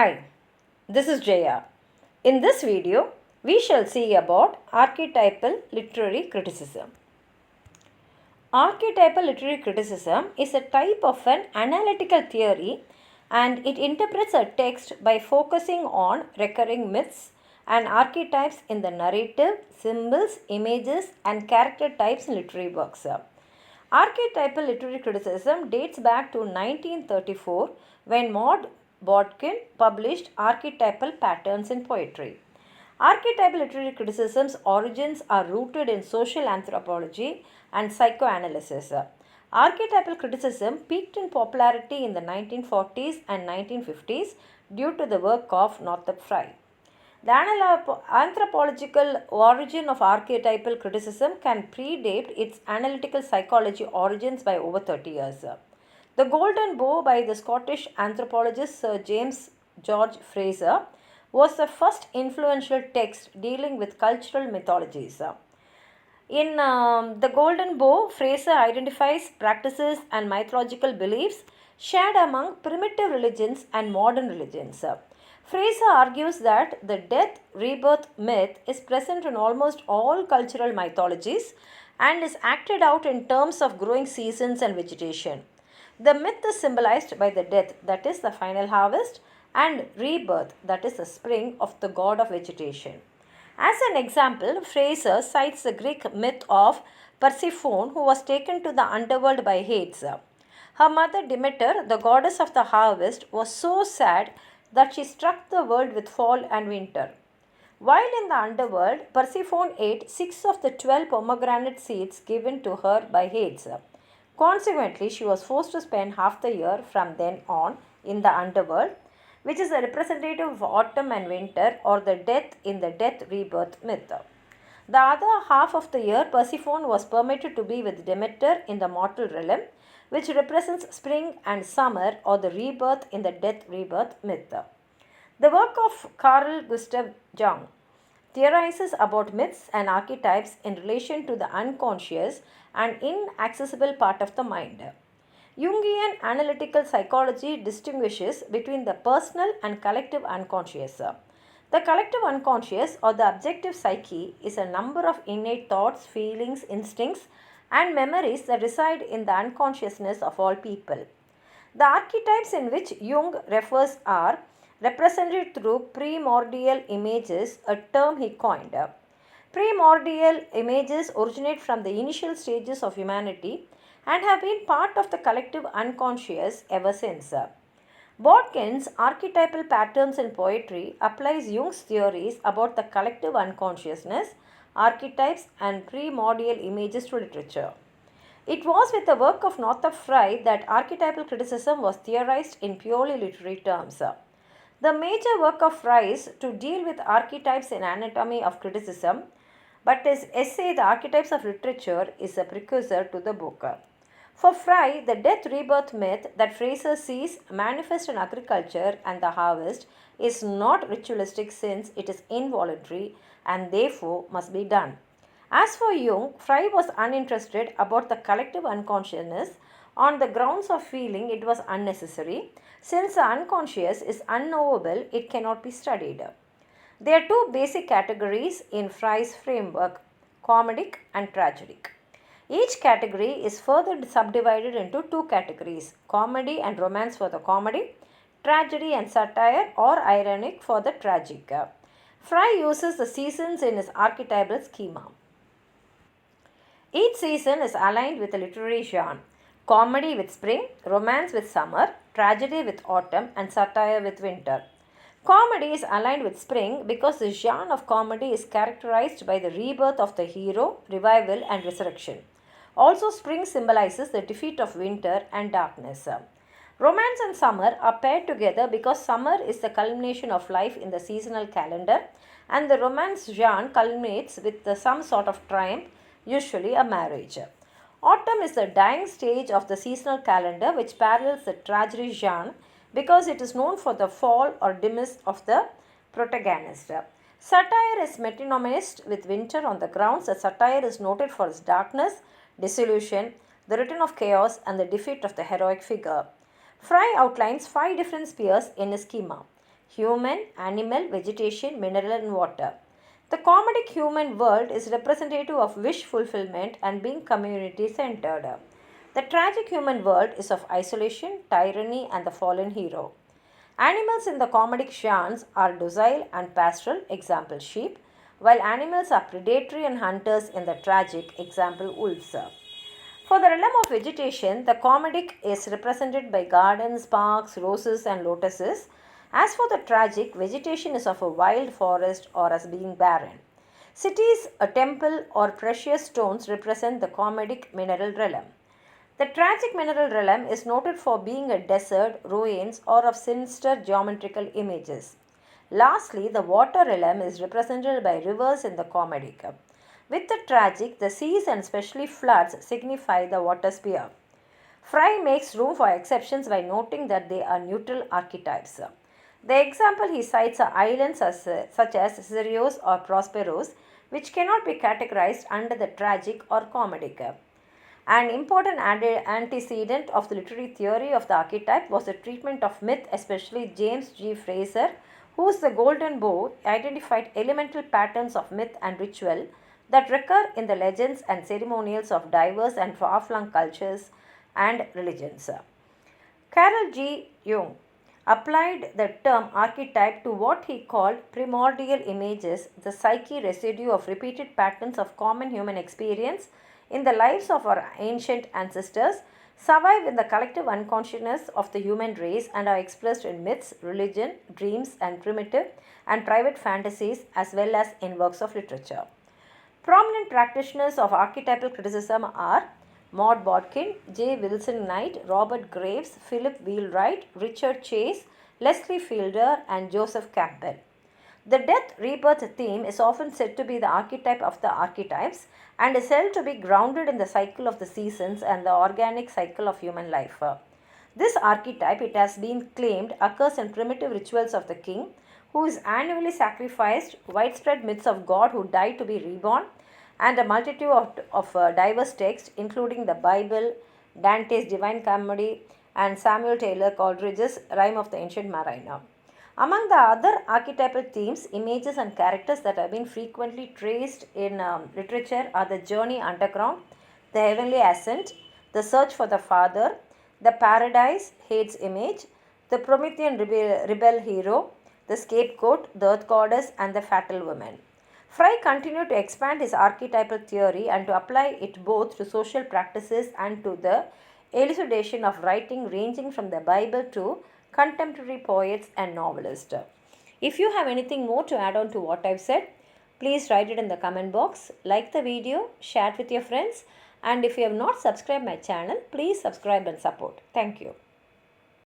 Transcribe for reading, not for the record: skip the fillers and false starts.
Hi, this is Jaya. In this video, we shall see about archetypal literary criticism. Archetypal literary criticism is a type of an analytical theory and it interprets a text by focusing on recurring myths and archetypes in the narrative, symbols, images, and character types in literary works. Archetypal literary criticism dates back to 1934 when Maud Bodkin published Archetypal Patterns in Poetry. Archetypal literary criticism's origins are rooted in social anthropology and psychoanalysis. Archetypal criticism peaked in popularity in the 1940s and 1950s due to the work of Northrop Frye. The anthropological origin of archetypal criticism can predate its analytical psychology origins by over 30 years. The Golden Bough by the Scottish anthropologist Sir James George Fraser was the first influential text dealing with cultural mythologies. In The Golden Bough, Fraser identifies practices and mythological beliefs shared among primitive religions and modern religions. Fraser argues that the death rebirth myth is present in almost all cultural mythologies and is acted out in terms of growing seasons and vegetation. The myth is symbolized by the death, that is the final harvest, and rebirth, that is the spring of the god of vegetation. As an example, Fraser cites the Greek myth of Persephone, who was taken to the underworld by Hades. Her mother Demeter, the goddess of the harvest, was so sad that she struck the world with fall and winter. While in the underworld, Persephone ate 6 of the 12 pomegranate seeds given to her by Hades. Consequently, she was forced to spend half the year from then on in the underworld, which is a representative of autumn and winter, or the death in the death rebirth myth. The other half of the year, Persephone was permitted to be with Demeter in the mortal realm, which represents spring and summer, or the rebirth in the death rebirth myth. The work of Carl Gustav Jung theorizes about myths and archetypes in relation to the unconscious and inaccessible part of the mind. Jungian analytical psychology distinguishes between the personal and collective unconscious. The collective unconscious, or the objective psyche, is a number of innate thoughts, feelings, instincts, and memories that reside in the unconsciousness of all people. The archetypes in which Jung refers are represented through primordial images, a term he coined. Primordial images originate from the initial stages of humanity and have been part of the collective unconscious ever since. Bodkin's Archetypal Patterns in Poetry applies Jung's theories about the collective unconsciousness, archetypes, and primordial images to literature. It was with the work of Northrop Frye that archetypal criticism was theorized in purely literary terms. The major work of Frye is to deal with archetypes in Anatomy of Criticism, but his essay The Archetypes of Literature is a precursor to the book. For Frye, the death rebirth myth that Fraser sees manifest in agriculture and the harvest is not ritualistic since it is involuntary and therefore must be done. As for Jung, Frye was uninterested about the collective unconsciousness on the grounds of feeling it was unnecessary. Since the unconscious is unknowable, it cannot be studied. There are two basic categories in Frye's framework, comedic and tragic. Each category is further subdivided into two categories, comedy and romance for the comedy, tragedy and satire or ironic for the tragic. Frye uses the seasons in his archetypal schema. Each season is aligned with a literary genre, comedy with spring, romance with summer, tragedy with autumn, and satire with winter. Comedy is aligned with spring because the genre of comedy is characterized by the rebirth of the hero, revival, and resurrection. Also, spring symbolizes the defeat of winter and darkness. Romance and summer are paired together because summer is the culmination of life in the seasonal calendar, and the romance genre culminates with some sort of triumph, usually a marriage. Autumn is the dying stage of the seasonal calendar, which parallels the tragedy genre because it is known for the fall or demise of the protagonist. Satire is metonymous with winter on the grounds that satire is noted for its darkness, disillusion, the return of chaos, and the defeat of the heroic figure. Frye outlines 5 different spheres in his schema: human, animal, vegetation, mineral and water. The comedic human world is representative of wish fulfillment and being community centered. The tragic human world is of isolation, tyranny and the fallen hero. Animals in the comedic genres are docile and pastoral, example sheep, while animals are predatory and hunters in the tragic, example wolves. For the realm of vegetation, the comedic is represented by gardens, parks, roses, and lotuses. As for the tragic, vegetation is of a wild forest or as being barren. Cities, a temple, or precious stones represent the comedic mineral realm. The tragic mineral realm is noted for being a desert, ruins, or of sinister geometrical images. Lastly, the water realm is represented by rivers in the comedic. With the tragic, the seas and especially floods signify the water sphere. Fry makes room for exceptions by noting that they are neutral archetypes. The example he cites are islands such as Sirius or Prosperos, which cannot be categorized under the tragic or comedic. An important antecedent of the literary theory of the archetype was the treatment of myth, especially James G. Fraser, whose The Golden Bough identified elemental patterns of myth and ritual that recur in the legends and ceremonials of diverse and far-flung cultures and religions. Carl G. Jung applied the term archetype to what he called primordial images, the psyche residue of repeated patterns of common human experience in the lives of our ancient ancestors, survive in the collective unconsciousness of the human race and are expressed in myths, religion, dreams, and primitive and private fantasies as well as in works of literature. Prominent practitioners of archetypal criticism are Maud Bodkin, J. Wilson Knight, Robert Graves, Philip Wheelwright, Richard Chase, Leslie Fielder, and Joseph Campbell. The death rebirth theme is often said to be the archetype of the archetypes and is held to be grounded in the cycle of the seasons and the organic cycle of human life. This archetype, it has been claimed, occurs in primitive rituals of the king, who is annually sacrificed, widespread myths of God who died to be reborn, and a multitude of diverse texts, including the Bible, Dante's Divine Comedy, and Samuel Taylor Coleridge's Rime of the Ancient Mariner. Among the other archetypal themes, images, and characters that have been frequently traced in literature are the journey underground, the heavenly ascent, the search for the Father, the paradise, Hade's image, the Promethean rebel hero, the scapegoat, the earth goddess, and the fatal woman. Fry continued to expand his archetypal theory and to apply it both to social practices and to the elucidation of writing ranging from the Bible to contemporary poets and novelists. If you have anything more to add on to what I've said, please write it in the comment box, like the video, share it with your friends, and if you have not subscribed my channel, please subscribe and support. Thank you.